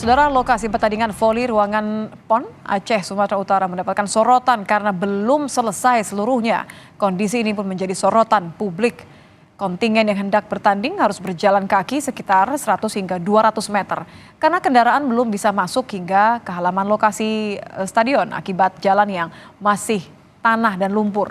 Saudara, lokasi pertandingan voli ruangan PON Aceh, Sumatera Utara mendapatkan sorotan karena belum selesai seluruhnya. Kondisi ini pun menjadi sorotan publik. Kontingen yang hendak bertanding harus berjalan kaki sekitar 100 hingga 200 meter. Karena kendaraan belum bisa masuk hingga ke halaman lokasi stadion akibat jalan yang masih tanah dan lumpur.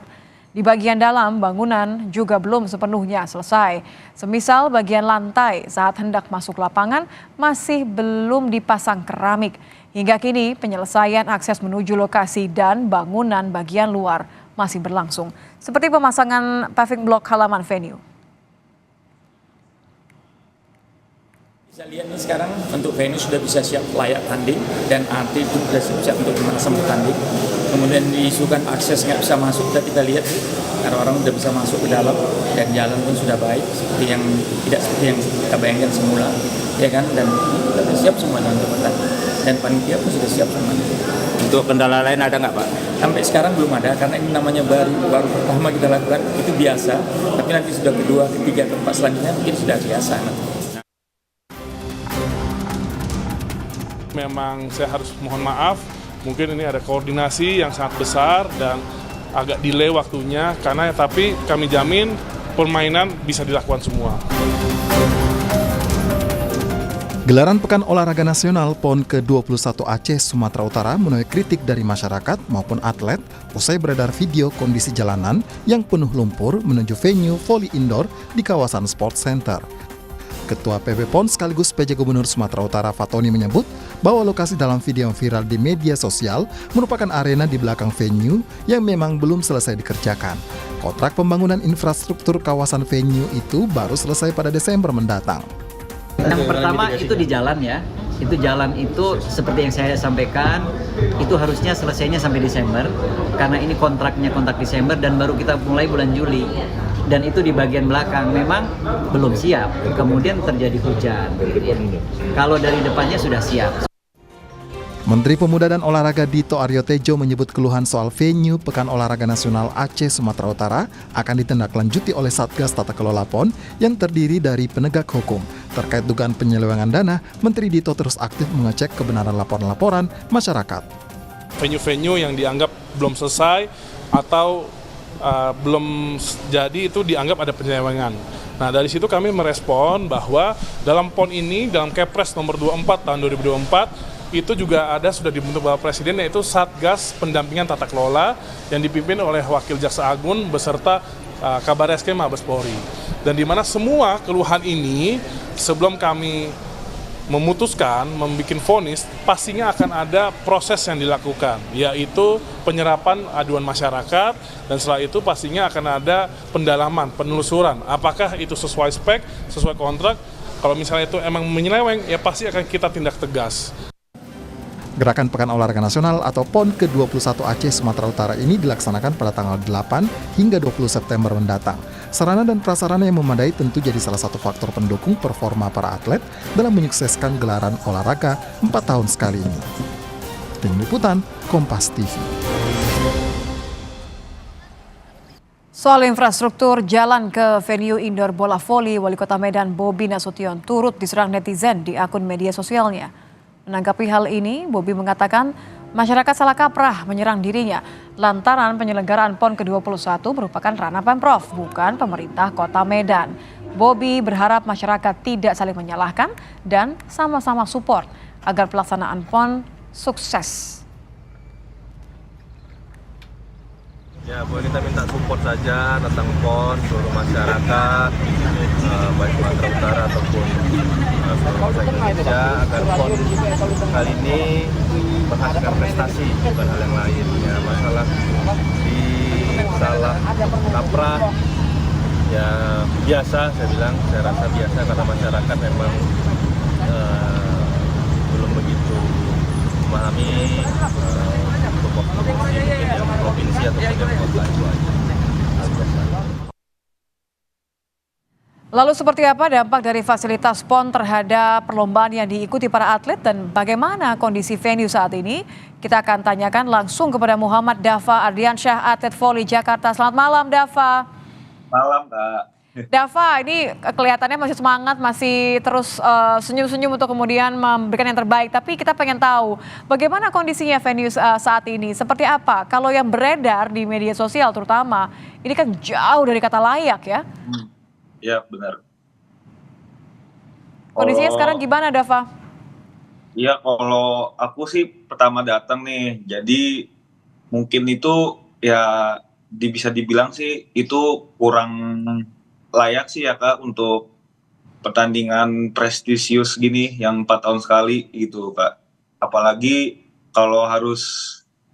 Di bagian dalam bangunan juga belum sepenuhnya selesai. Semisal bagian lantai saat hendak masuk lapangan masih belum dipasang keramik. Hingga kini penyelesaian akses menuju lokasi dan bangunan bagian luar masih berlangsung. Seperti pemasangan paving block halaman venue. Bisa lihat nih sekarang untuk venue sudah bisa siap layak tanding dan arti itu sudah siap untuk melaksanakan bertanding. Kemudian diisukan akses nggak bisa masuk, kita lihat karena orang sudah bisa masuk ke dalam dan jalan pun sudah baik seperti yang tidak seperti yang kita bayangkan semula, ya kan? Dan kita siap semua untuk bertanding dan panitia pun sudah siap semua. Untuk kendala lain ada nggak Pak? Sampai sekarang belum ada karena ini namanya baru pertama kita lakukan, itu biasa. Tapi nanti sudah kedua, ketiga, keempat selanjutnya mungkin sudah biasa nanti. Memang saya harus mohon maaf, mungkin ini ada koordinasi yang sangat besar dan agak delay waktunya, tapi kami jamin permainan bisa dilakukan semua. Gelaran Pekan Olahraga Nasional PON ke-21 Aceh, Sumatera Utara menuai kritik dari masyarakat maupun atlet usai beredar video kondisi jalanan yang penuh lumpur menuju venue voli indoor di kawasan Sport Center. Ketua PB PON sekaligus PJ Gubernur Sumatera Utara Fatoni menyebut bahwa lokasi dalam video yang viral di media sosial merupakan arena di belakang venue yang memang belum selesai dikerjakan. Kontrak pembangunan infrastruktur kawasan venue itu baru selesai pada Desember mendatang. Yang pertama itu di jalan ya, itu jalan itu seperti yang saya sampaikan, itu harusnya selesainya sampai Desember, karena ini kontrak Desember dan baru kita mulai bulan Juli. Dan itu di bagian belakang memang belum siap, kemudian terjadi hujan. Kalau dari depannya sudah siap. Menteri Pemuda dan Olahraga Dito Aryo Tejo menyebut keluhan soal venue Pekan Olahraga Nasional Aceh Sumatera Utara akan ditindaklanjuti oleh Satgas Tata Kelola PON yang terdiri dari penegak hukum. Terkait dugaan penyelewengan dana, Menteri Dito terus aktif mengecek kebenaran laporan-laporan masyarakat. Venue-venue yang dianggap belum selesai atau belum jadi itu dianggap ada penyelewengan. Nah, dari situ kami merespon bahwa dalam PON ini, dalam Kepres nomor 24 tahun 2024, itu juga sudah dibentuk Bapak Presiden, yaitu Satgas Pendampingan Tata Kelola yang dipimpin oleh Wakil Jaksa Agung beserta Kabar Eskrim Mabes Polri. Dan di mana semua keluhan ini sebelum kami memutuskan, membuat vonis, pastinya akan ada proses yang dilakukan, yaitu penyerapan aduan masyarakat, dan setelah itu pastinya akan ada pendalaman, penelusuran, apakah itu sesuai spek, sesuai kontrak. Kalau misalnya itu emang menyeleweng, ya pasti akan kita tindak tegas. Gerakan Pekan Olahraga Nasional atau PON ke-21 Aceh Sumatera Utara ini dilaksanakan pada tanggal 8 hingga 20 September mendatang. Sarana dan prasarana yang memadai tentu jadi salah satu faktor pendukung performa para atlet dalam menyukseskan gelaran olahraga 4 tahun sekali ini. Tim Liputan, Kompas TV. Soal infrastruktur jalan ke venue indoor bola voli, Wali Kota Medan Bobi Nasution turut diserang netizen di akun media sosialnya. Menanggapi hal ini, Bobi mengatakan masyarakat salah kaprah menyerang dirinya lantaran penyelenggaraan PON ke-21 merupakan ranah Pemprov, bukan pemerintah Kota Medan. Bobi berharap masyarakat tidak saling menyalahkan dan sama-sama support agar pelaksanaan PON sukses. Ya, boleh kita minta support saja tentang PON seluruh masyarakat, baik Sumatera Utara ataupun seluruh Indonesia, agar PON kali ini menghasilkan prestasi, bukan hal yang lain. Ya, masalah di salah kaprah, ya biasa saya bilang, saya rasa biasa karena masyarakat memang belum begitu memahami provinsi atau kota itu aja. Lalu seperti apa dampak dari fasilitas PON terhadap perlombaan yang diikuti para atlet dan bagaimana kondisi venue saat ini? Kita akan tanyakan langsung kepada Muhammad Dava Ardiansyah, atlet voli Jakarta. Selamat malam, Dava. Malam, Mbak. Dava, ini kelihatannya masih semangat, masih terus senyum-senyum untuk kemudian memberikan yang terbaik. Tapi kita pengen tahu bagaimana kondisinya venue saat ini, seperti apa? Kalau yang beredar di media sosial terutama, ini kan jauh dari kata layak ya. Ya benar. Kondisinya sekarang Kalau gimana, Dava? Iya, kalau aku sih pertama datang nih, jadi mungkin itu ya bisa dibilang sih itu kurang layak sih ya Kak untuk pertandingan prestisius gini yang 4 tahun sekali gitu Kak. Apalagi kalau harus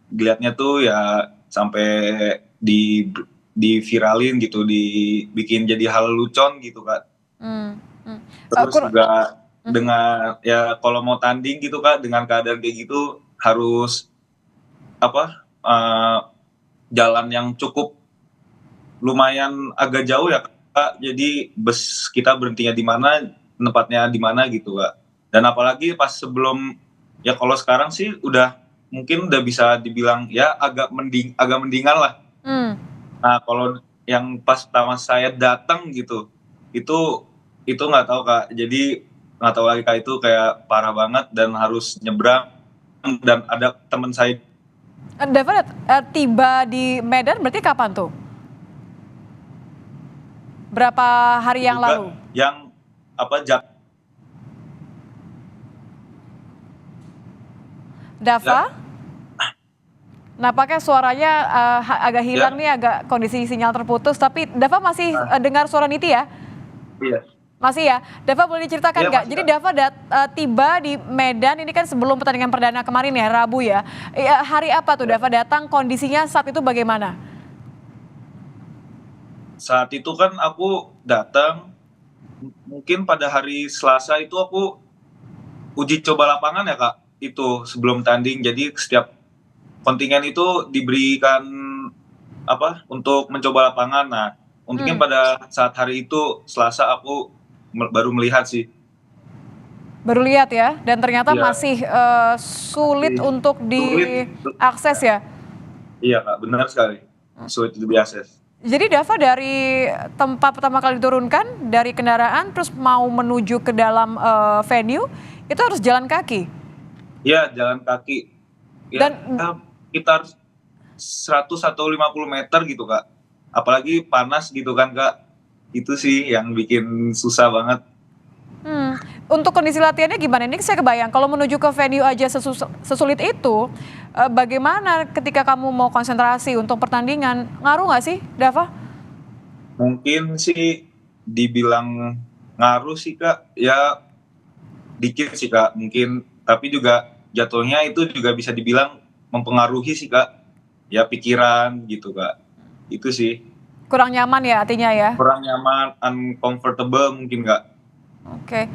dilihatnya tuh ya sampai di diviralin gitu, dibikin jadi hal lucon gitu Kak. Hmm, hmm. Terus Kur- juga dengan ya kalau mau tanding gitu Kak dengan keadaan kayak gitu harus apa jalan yang cukup lumayan agak jauh ya Kak. Jadi bus kita berhentinya di mana, tempatnya di mana gitu Kak. Dan apalagi pas sebelum ya kalau sekarang sih udah mungkin udah bisa dibilang ya agak mendingan lah. hmm. Nah, kalau yang pas pertama saya datang gitu, itu nggak tahu Kak. Jadi nggak tahu lagi Kak itu kayak parah banget dan harus nyebrang dan ada teman saya Dava tiba di Medan berarti kapan tuh? Berapa hari yang juga lalu? yang apa Dava? Nampaknya suaranya agak hilang nih, agak kondisi sinyal terputus. Tapi Dava masih dengar suara Niti ya? iya. Masih ya? Dava boleh diceritakan Iya, nggak? masih, Jadi Kak. Dava tiba di Medan ini kan sebelum pertandingan perdana kemarin ya, Rabu ya. Hari apa tuh Dava datang, kondisinya saat itu bagaimana? Saat itu kan aku datang mungkin pada hari Selasa itu aku uji coba lapangan ya Kak. Itu sebelum tanding. Jadi setiap kontingen itu diberikan apa untuk mencoba lapangan. Nah, mungkin Hmm. pada saat hari itu Selasa aku baru melihat sih. Baru lihat ya, dan ternyata Iya. masih sulit Masih untuk sulit. diakses ya. Iya Kak, benar sekali. Sulit diakses. Jadi Dava dari tempat pertama kali diturunkan dari kendaraan terus mau menuju ke dalam venue itu harus jalan kaki. Iya, jalan kaki. Ya, Dan sekitar 100 atau 50 meter gitu Kak. Apalagi panas gitu kan Kak. Itu sih yang bikin susah banget. untuk kondisi latihannya gimana? Ini saya kebayang kalau menuju ke venue aja sesulit itu, bagaimana ketika kamu mau konsentrasi untuk pertandingan? Ngaruh nggak sih, Dava? Mungkin sih dibilang ngaruh sih Kak. Ya dikit sih Kak mungkin. Tapi juga jatuhnya itu juga bisa dibilang mempengaruhi sih Kak. Ya pikiran gitu Kak. Itu sih. Kurang nyaman ya artinya ya? Kurang nyaman, uncomfortable mungkin Kak. Oke.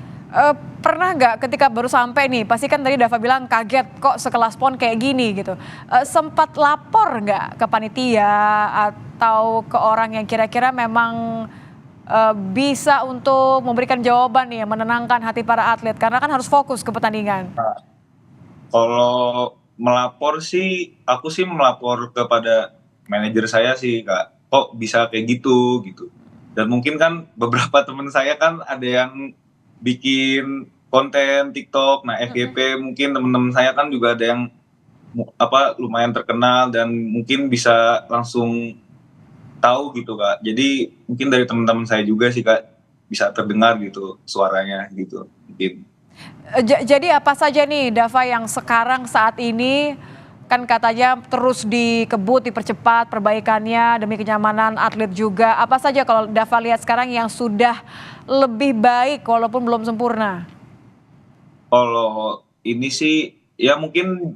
Pernah nggak ketika baru sampai nih, pasti kan tadi Dava bilang kaget kok sekelas PON kayak gini gitu. Sempat lapor nggak ke panitia atau ke orang yang kira-kira memang bisa untuk memberikan jawaban nih yang menenangkan hati para atlet karena kan harus fokus ke pertandingan. Kalau melapor sih, aku sih melapor kepada manajer saya sih Kak. Kok bisa kayak gitu gitu. Dan mungkin kan beberapa teman saya kan ada yang bikin konten TikTok, nah FYP mungkin teman-teman saya kan juga ada yang apa lumayan terkenal dan mungkin bisa langsung tahu gitu Kak. Jadi mungkin dari teman-teman saya juga sih Kak bisa terdengar gitu suaranya gitu mungkin. Jadi apa saja nih Dava yang sekarang saat ini kan katanya terus dikebut, dipercepat perbaikannya demi kenyamanan atlet juga. Apa saja kalau Dava lihat sekarang yang sudah lebih baik walaupun belum sempurna? Kalau ini sih ya mungkin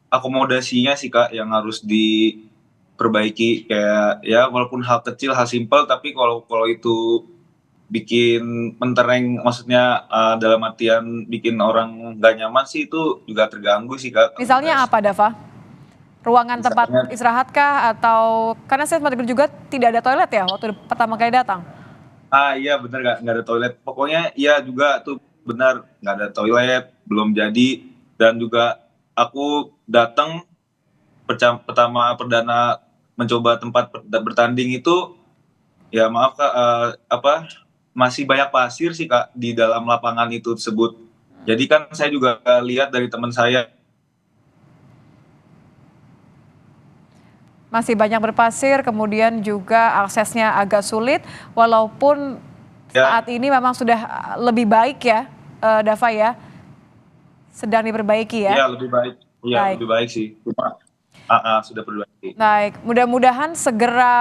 akomodasinya sih Kak yang harus diperbaiki kayak ya walaupun hal kecil, hal simpel tapi kalau itu bikin mentereng maksudnya dalam artian bikin orang nggak nyaman sih itu juga terganggu sih Kak. Misalnya apa Dava? Ruangan tempat Misalnya- istirahat kah atau karena saya sempat dengar juga tidak ada toilet ya waktu pertama kali datang? Iya bener nggak ada toilet. Pokoknya iya juga tuh benar nggak ada toilet, belum jadi dan juga aku datang pertama perdana mencoba tempat bertanding itu Ya maaf Kak, masih banyak pasir sih Kak di dalam lapangan itu tersebut. Jadi kan saya juga lihat dari teman saya. Masih banyak berpasir, kemudian juga aksesnya agak sulit, walaupun Ya. saat ini memang sudah lebih baik ya, Dava ya, sedang diperbaiki ya. Iya lebih baik. Iya Baik. lebih baik sih. Sudah perbaiki. Baik, mudah-mudahan segera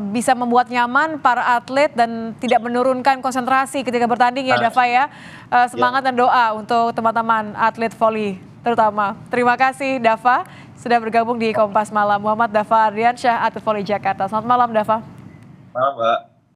bisa membuat nyaman para atlet dan tidak menurunkan konsentrasi ketika bertanding ya, Dava ya. Semangat dan doa untuk teman-teman atlet voli terutama. Terima kasih Dava sudah bergabung di Kompas Malam. Muhammad Dava Ardiansyah, atlet voli Jakarta. Selamat malam Dava. Malam Mbak.